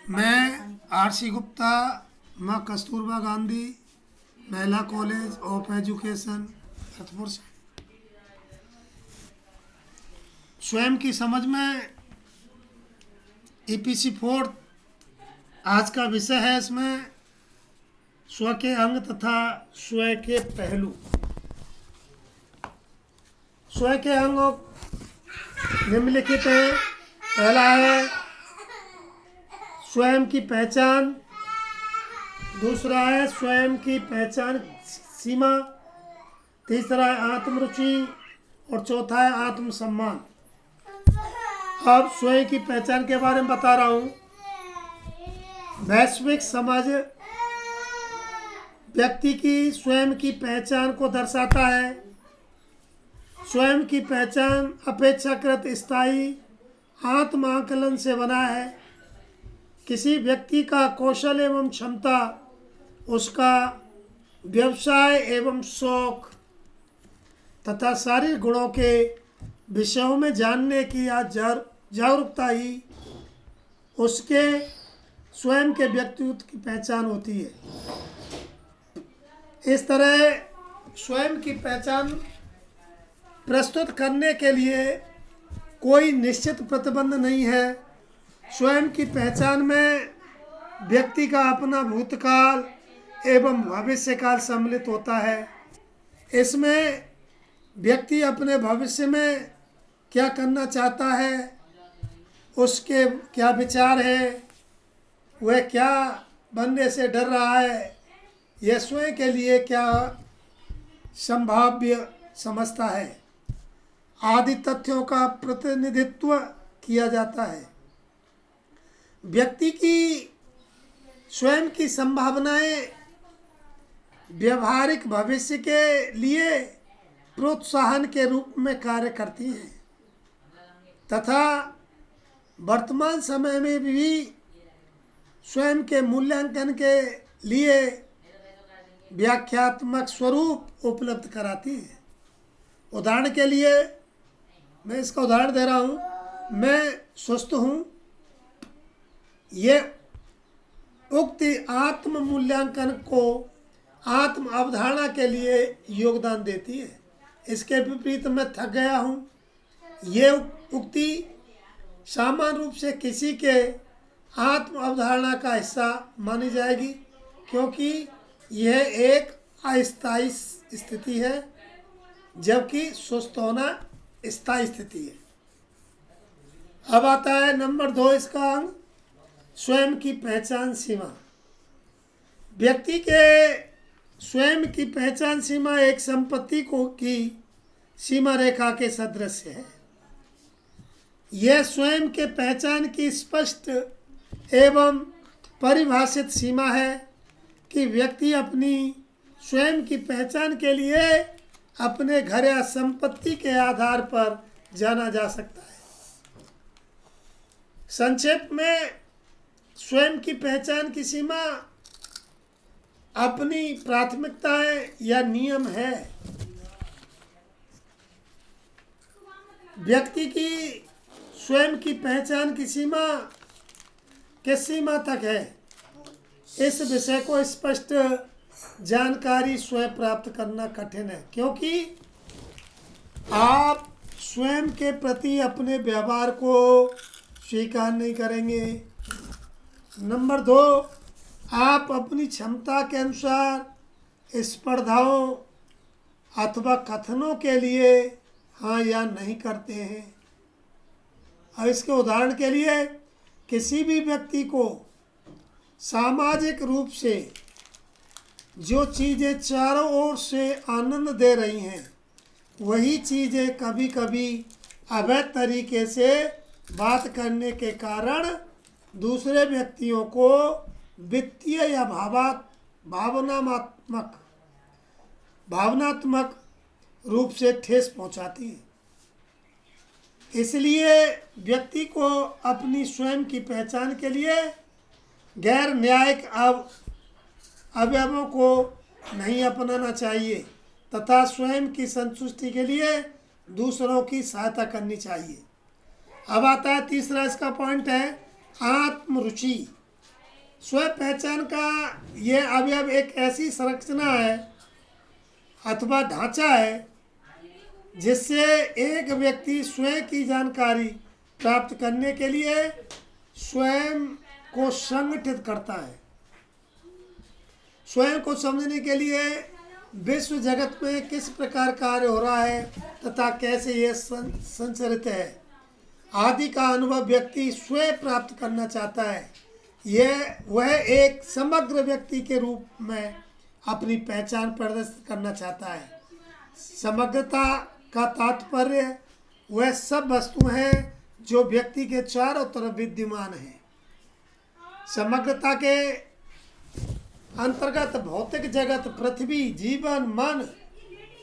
मैं आरसी गुप्ता, माँ कस्तूरबा गांधी महिला कॉलेज ऑफ एजुकेशन भरतपुर से। स्वयं की समझ में ईपीसी 4 आज का विषय है। इसमें स्व के अंग तथा स्व के पहलू। स्व के अंग निम्नलिखित हैं। पहला है स्वयं की पहचान, दूसरा है स्वयं की पहचान सीमा, तीसरा है आत्मरुचि और चौथा है आत्मसम्मान। अब स्वयं की पहचान के बारे में बता रहा हूँ। वैश्विक समाज व्यक्ति की स्वयं की पहचान को दर्शाता है। स्वयं की पहचान अपेक्षाकृत स्थायी आत्म आकलन से बना है। किसी व्यक्ति का कौशल एवं क्षमता, उसका व्यवसाय एवं शौक तथा शारीरिक गुणों के विषयों में जानने की जागरूकता ही उसके स्वयं के व्यक्तित्व की पहचान होती है। इस तरह स्वयं की पहचान प्रस्तुत करने के लिए कोई निश्चित प्रतिबंध नहीं है। स्वयं की पहचान में व्यक्ति का अपना भूतकाल एवं भविष्यकाल सम्मिलित होता है। इसमें व्यक्ति अपने भविष्य में क्या करना चाहता है, उसके क्या विचार है, वह क्या बनने से डर रहा है, यह स्वयं के लिए क्या संभाव्य समझता है आदि तथ्यों का प्रतिनिधित्व किया जाता है। व्यक्ति की स्वयं की संभावनाएं व्यवहारिक भविष्य के लिए प्रोत्साहन के रूप में कार्य करती हैं तथा वर्तमान समय में भी स्वयं के मूल्यांकन के लिए व्याख्यात्मक स्वरूप उपलब्ध कराती है। उदाहरण के लिए मैं इसका उदाहरण दे रहा हूँ। मैं स्वस्थ हूँ, ये उक्ति आत्म मूल्यांकन को आत्म अवधारणा के लिए योगदान देती है। इसके विपरीत मैं थक गया हूँ, ये उक्ति सामान्य रूप से किसी के आत्म अवधारणा का हिस्सा मानी जाएगी, क्योंकि यह एक अस्थायी स्थिति है, जबकि स्वस्थ होना स्थायी स्थिति है। अब आता है नंबर 2 इसका अंग, स्वयं की पहचान सीमा। व्यक्ति के स्वयं की पहचान सीमा एक संपत्ति की सीमा रेखा के सदृश है। यह स्वयं के पहचान की स्पष्ट एवं परिभाषित सीमा है कि व्यक्ति अपनी स्वयं की पहचान के लिए अपने घर या संपत्ति के आधार पर जाना जा सकता है। संक्षेप में स्वयं की पहचान की सीमा अपनी प्राथमिकताएं या नियम है। व्यक्ति की स्वयं की पहचान की सीमा किस सीमा तक है, इस विषय को स्पष्ट जानकारी स्वयं प्राप्त करना कठिन है, क्योंकि आप स्वयं के प्रति अपने व्यवहार को स्वीकार नहीं करेंगे। नंबर 2, आप अपनी क्षमता के अनुसार स्पर्धाओं अथवा कथनों के लिए हाँ या नहीं करते हैं। और इसके उदाहरण के लिए किसी भी व्यक्ति को सामाजिक रूप से जो चीज़ें चारों ओर से आनंद दे रही हैं, वही चीज़ें कभी कभी अवैध तरीके से बात करने के कारण दूसरे व्यक्तियों को वित्तीय या भावनात्मक रूप से ठेस पहुंचाती है। इसलिए व्यक्ति को अपनी स्वयं की पहचान के लिए गैर न्यायिक अवयवों को नहीं अपनाना चाहिए तथा स्वयं की संतुष्टि के लिए दूसरों की सहायता करनी चाहिए। अब आता है तीसरा इसका पॉइंट है आत्मरुचि। स्व पहचान का ये अवयव एक ऐसी संरचना है अथवा ढांचा है जिससे एक व्यक्ति स्वयं की जानकारी प्राप्त करने के लिए स्वयं को संगठित करता है, स्वयं को समझने के लिए विश्व जगत में किस प्रकार कार्य हो रहा है तथा कैसे यह संचरित है आदि का अनुभव व्यक्ति स्वयं प्राप्त करना चाहता है। वह एक समग्र व्यक्ति के रूप में अपनी पहचान प्रदर्शित करना चाहता है। समग्रता का तात्पर्य वह सब वस्तु हैं जो व्यक्ति के चारों तरफ विद्यमान है। समग्रता के अंतर्गत भौतिक जगत, पृथ्वी, जीवन, मन,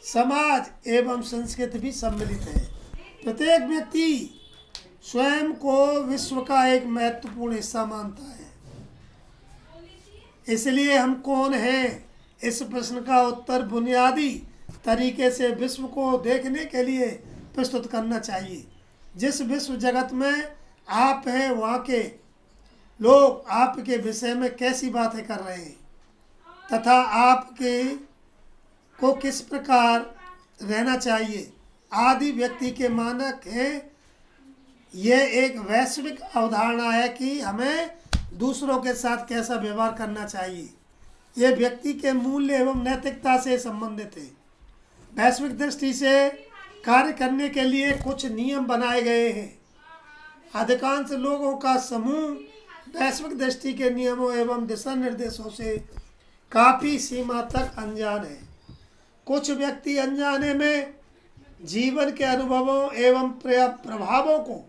समाज एवं संस्कृति भी सम्मिलित है। प्रत्येक व्यक्ति स्वयं को विश्व का एक महत्वपूर्ण हिस्सा मानता है। इसलिए हम कौन हैं, इस प्रश्न का उत्तर बुनियादी तरीके से विश्व को देखने के लिए प्रस्तुत करना चाहिए। जिस विश्व जगत में आप हैं वहाँ के लोग आपके विषय में कैसी बातें कर रहे हैं तथा आपके को किस प्रकार रहना चाहिए आदि व्यक्ति के मानक हैं। यह एक वैश्विक अवधारणा है कि हमें दूसरों के साथ कैसा व्यवहार करना चाहिए। यह व्यक्ति के मूल्य एवं नैतिकता से संबंधित है। वैश्विक दृष्टि से कार्य करने के लिए कुछ नियम बनाए गए हैं। अधिकांश लोगों का समूह वैश्विक दृष्टि के नियमों एवं दिशा निर्देशों से काफ़ी सीमा तक अनजान है। कुछ व्यक्ति अनजाने में जीवन के अनुभवों एवं प्रभावों को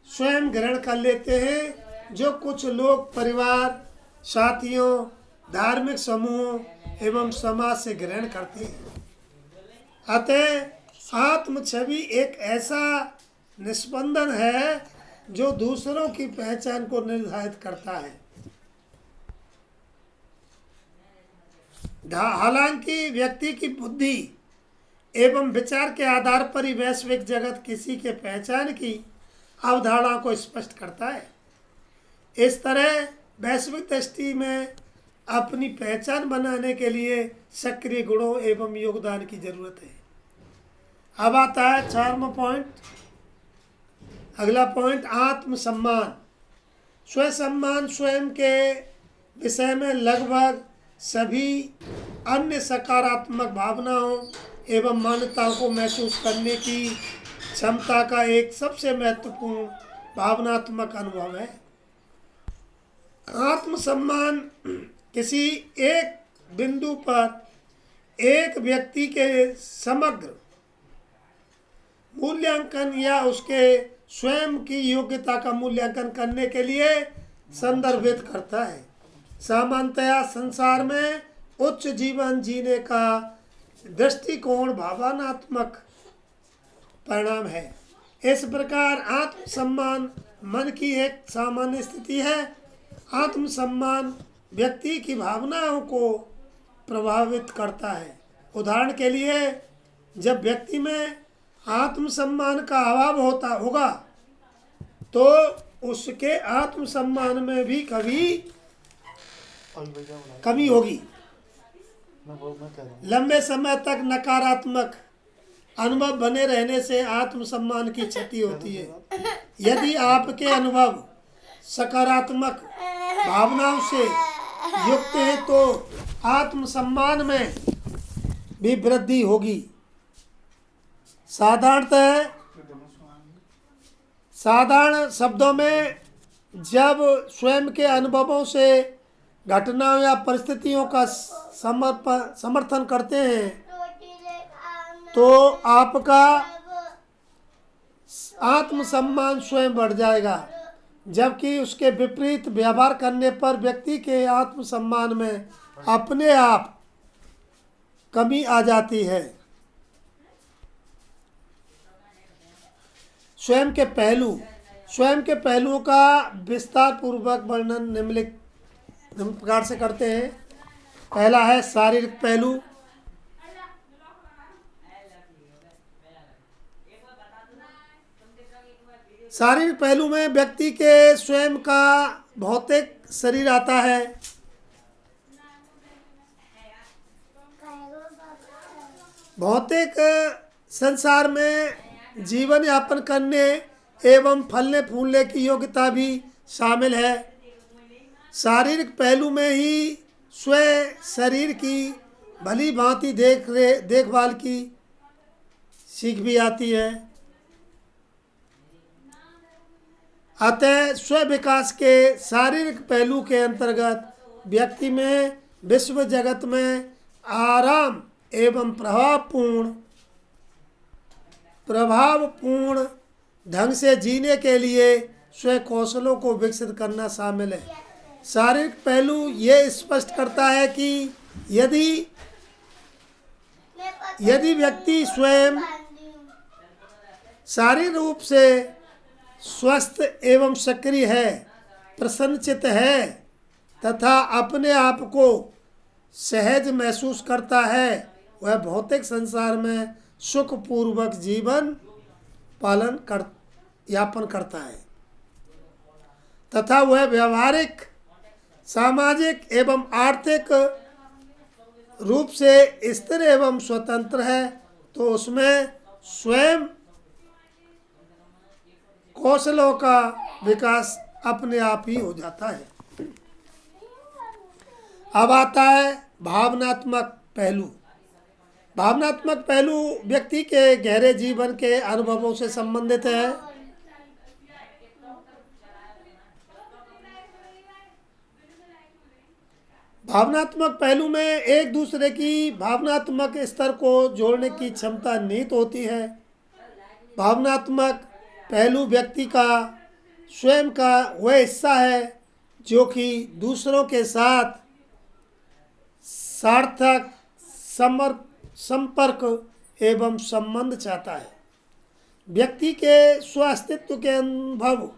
स्वयं ग्रहण कर लेते हैं, जो कुछ लोग परिवार, साथियों, धार्मिक समूहों एवं समाज से ग्रहण करते हैं। अतः आत्म छवि एक ऐसा निस्पंदन है जो दूसरों की पहचान को निर्धारित करता है। हालांकि व्यक्ति की बुद्धि एवं विचार के आधार पर ही वैश्विक जगत किसी के पहचान की अवधारणा को स्पष्ट करता है। इस तरह वैश्विक दृष्टि में अपनी पहचान बनाने के लिए सक्रिय गुणों एवं योगदान की जरूरत है। अब आता है 4वां पॉइंट। अगला पॉइंट आत्मसम्मान। स्वसम्मान स्वयं के विषय में लगभग सभी अन्य सकारात्मक भावनाओं एवं मान्यताओं को महसूस करने की क्षमता का एक सबसे महत्वपूर्ण भावनात्मक अनुभव है। आत्मसम्मान किसी एक बिंदु पर एक व्यक्ति के समग्र मूल्यांकन या उसके स्वयं की योग्यता का मूल्यांकन करने के लिए संदर्भित करता है। सामान्यतया संसार में उच्च जीवन जीने का दृष्टिकोण भावनात्मक परिणाम है। इस प्रकार आत्मसम्मान मन की एक सामान्य स्थिति है। आत्मसम्मान व्यक्ति की भावनाओं को प्रभावित करता है। उदाहरण के लिए, जब व्यक्ति में आत्मसम्मान का अभाव होगा तो उसके आत्मसम्मान में भी कमी होगी। लंबे समय तक नकारात्मक अनुभव बने रहने से आत्मसम्मान की क्षति होती है। यदि आपके अनुभव सकारात्मक भावनाओं से युक्त है तो आत्मसम्मान में भी वृद्धि होगी। साधारण शब्दों में, जब स्वयं के अनुभवों से घटनाओं या परिस्थितियों का समर्थन करते हैं तो आपका आत्मसम्मान स्वयं बढ़ जाएगा, जबकि उसके विपरीत व्यवहार करने पर व्यक्ति के आत्मसम्मान में अपने आप कमी आ जाती है। स्वयं के पहलुओं का विस्तार पूर्वक वर्णन निम्नलिखित प्रकार से करते हैं। पहला है शारीरिक पहलू। शारीरिक पहलू में व्यक्ति के स्वयं का भौतिक शरीर आता है। भौतिक संसार में जीवन यापन करने एवं फलने फूलने की योग्यता भी शामिल है। शारीरिक पहलू में ही स्वयं शरीर की भली भांति देखभाल की सीख भी आती है। अतः स्व विकास के शारीरिक पहलू के अंतर्गत व्यक्ति में विश्व जगत में आराम एवं प्रभावपूर्ण ढंग से जीने के लिए स्वयं कौशलों को विकसित करना शामिल है। शारीरिक पहलू ये स्पष्ट करता है कि यदि व्यक्ति स्वयं शारीरिक रूप से स्वस्थ एवं सक्रिय है, प्रसन्नचित्त है तथा अपने आप को सहज महसूस करता है, वह भौतिक संसार में सुखपूर्वक जीवन यापन करता है तथा वह व्यवहारिक, सामाजिक एवं आर्थिक रूप से स्थिर एवं स्वतंत्र है, तो उसमें स्वयं कौशलों का विकास अपने आप ही हो जाता है। अब आता है भावनात्मक पहलू। भावनात्मक पहलू व्यक्ति के गहरे जीवन के अनुभवों से संबंधित है। भावनात्मक पहलू में एक दूसरे की भावनात्मक स्तर को जोड़ने की क्षमता निहित होती है। भावनात्मक पहलू व्यक्ति का स्वयं का वह हिस्सा है जो कि दूसरों के साथ सार्थक संपर्क एवं संबंध चाहता है। व्यक्ति के स्वास्तित्व के अनुभव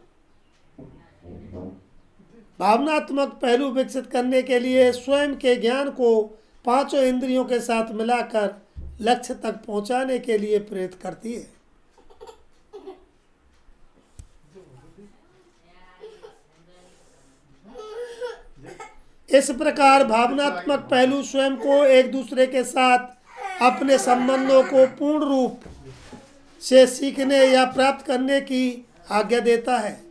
भावनात्मक पहलू विकसित करने के लिए स्वयं के ज्ञान को पांचों इंद्रियों के साथ मिलाकर लक्ष्य तक पहुंचाने के लिए प्रेरित करती है। इस प्रकार भावनात्मक पहलू स्वयं को एक दूसरे के साथ अपने संबंधों को पूर्ण रूप से सीखने या प्राप्त करने की आज्ञा देता है।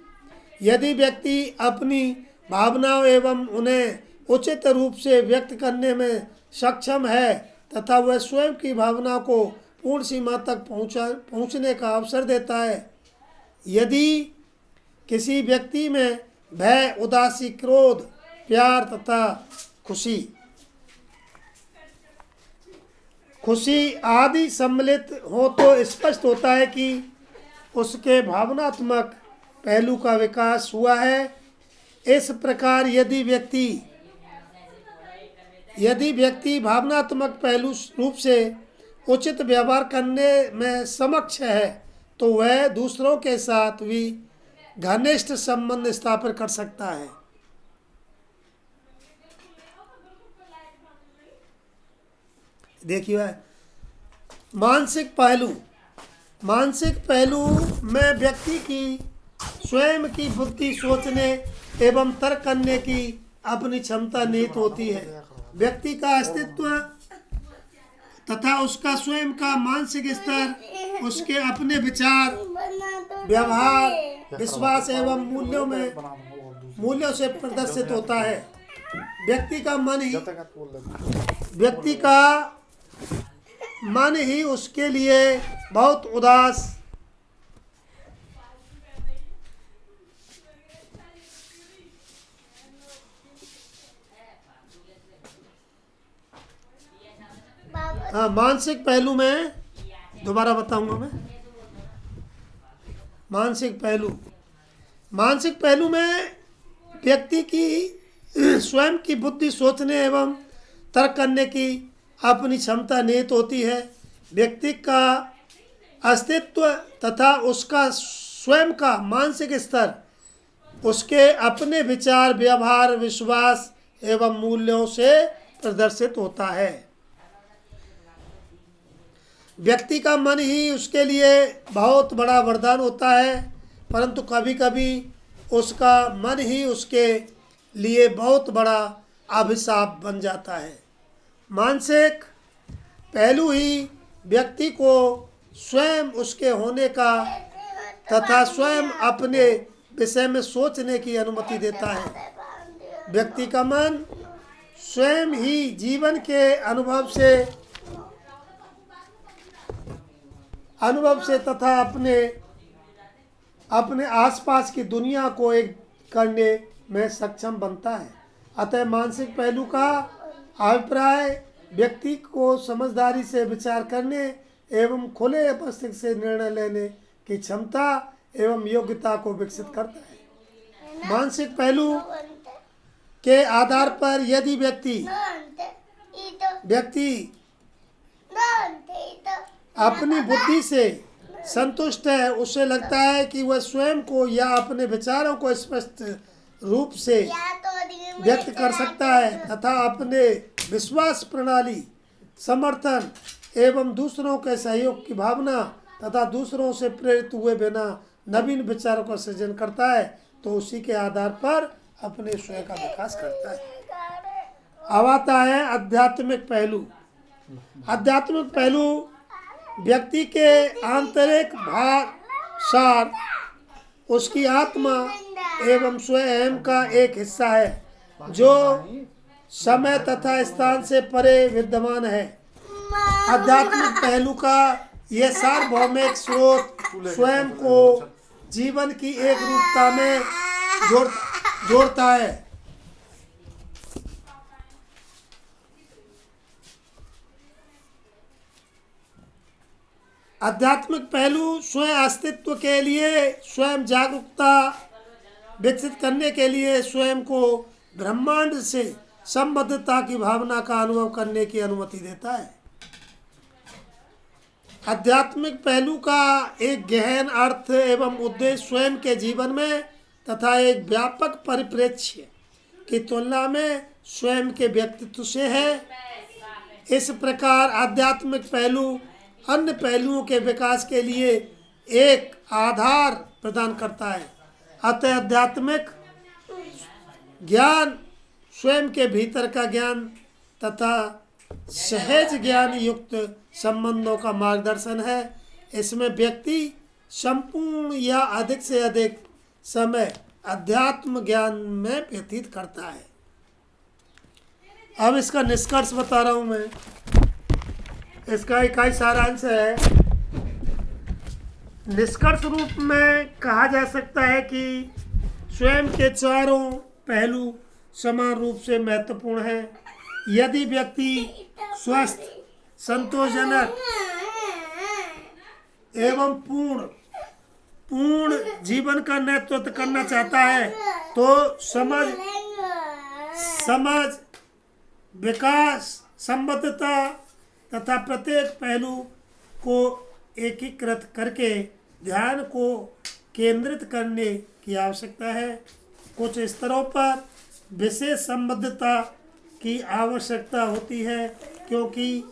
यदि व्यक्ति अपनी भावनाओं एवं उन्हें उचित रूप से व्यक्त करने में सक्षम है तथा वह स्वयं की भावनाओं को पूर्ण सीमा तक पहुंचने का अवसर देता है। यदि किसी व्यक्ति में भय, उदासी, क्रोध, प्यार तथा खुशी आदि सम्मिलित हो तो स्पष्ट होता है कि उसके भावनात्मक पहलू का विकास हुआ है। इस प्रकार यदि व्यक्ति भावनात्मक पहलू रूप से उचित व्यवहार करने में सक्षम है तो वह दूसरों के साथ भी घनिष्ठ संबंध स्थापित कर सकता है। देखिए मानसिक पहलू में व्यक्ति की स्वयं की बुद्धि सोचने एवं तर्क करने की अपनी क्षमता निहित होती है। व्यक्ति का अस्तित्व तथा उसका स्वयं का मानसिक स्तर उसके अपने विचार, व्यवहार, विश्वास एवं मूल्यों से प्रदर्शित होता है। व्यक्ति का मन ही उसके लिए बहुत उदास, मानसिक पहलू में दोबारा बताऊंगा मैं। मानसिक पहलू में व्यक्ति की स्वयं की बुद्धि सोचने एवं तर्क करने की अपनी क्षमता निहित होती है। व्यक्ति का अस्तित्व तथा उसका स्वयं का मानसिक स्तर उसके अपने विचार, व्यवहार, विश्वास एवं मूल्यों से प्रदर्शित होता है। व्यक्ति का मन ही उसके लिए बहुत बड़ा वरदान होता है। परंतु कभी कभी उसका मन ही उसके लिए बहुत बड़ा अभिशाप बन जाता है। मानसिक पहलू ही व्यक्ति को स्वयं उसके होने का तथा स्वयं अपने विषय में सोचने की अनुमति देता है। व्यक्ति का मन स्वयं ही जीवन के अनुभव से तथा अपने आसपास की दुनिया को एक करने में सक्षम बनता है। अतः मानसिक पहलू का अभिप्राय व्यक्ति को समझदारी से विचार करने एवं खुले मस्तिष्क से निर्णय लेने की क्षमता एवं योग्यता को विकसित करता है। मानसिक पहलू के आधार पर यदि व्यक्ति अपनी बुद्धि से संतुष्ट है, उसे लगता है कि वह स्वयं को या अपने विचारों को स्पष्ट रूप से व्यक्त कर सकता है तथा अपने विश्वास प्रणाली, समर्थन एवं दूसरों के सहयोग की भावना तथा दूसरों से प्रेरित हुए बिना नवीन विचारों का सृजन करता है, तो उसी के आधार पर अपने स्वयं का विकास करता है। अब आता है आध्यात्मिक पहलू। आध्यात्मिक पहलू व्यक्ति के आंतरिक भार सार, उसकी आत्मा एवं स्वयं का एक हिस्सा है जो समय तथा स्थान से परे विद्यमान है। आध्यात्मिक पहलू का यह सार्वभौमिक स्रोत स्वयं को जीवन की एक रूपता में जोड़ता है। आध्यात्मिक पहलू स्वयं अस्तित्व के लिए, स्वयं जागरूकता विकसित करने के लिए स्वयं को ब्रह्मांड से संबद्धता की भावना का अनुभव करने की अनुमति देता है। आध्यात्मिक पहलू का एक गहन अर्थ एवं उद्देश्य स्वयं के जीवन में तथा एक व्यापक परिप्रेक्ष्य की तुलना में स्वयं के व्यक्तित्व से है। इस प्रकार आध्यात्मिक पहलू अन्य पहलुओं के विकास के लिए एक आधार प्रदान करता है। अतः आध्यात्मिक ज्ञान स्वयं के भीतर का ज्ञान तथा सहज ज्ञान युक्त संबंधों का मार्गदर्शन है। इसमें व्यक्ति संपूर्ण या अधिक से अधिक समय अध्यात्म ज्ञान में व्यतीत करता है। अब इसका निष्कर्ष बता रहा हूँ मैं। इसका इकाई सारांश है। निष्कर्ष रूप में कहा जा सकता है कि स्वयं के चारों पहलू समान रूप से महत्वपूर्ण हैं। यदि व्यक्ति स्वस्थ, संतोषजनक एवं पूर्ण जीवन का नेतृत्व करना चाहता है तो समझ, विकास, संबद्धता तथा प्रत्येक पहलू को एकीकृत करके ध्यान को केंद्रित करने की आवश्यकता है। कुछ स्तरों पर विशेष संबद्धता की आवश्यकता होती है, क्योंकि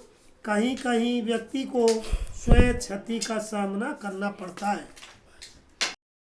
कहीं कहीं व्यक्ति को स्वयं क्षति का सामना करना पड़ता है।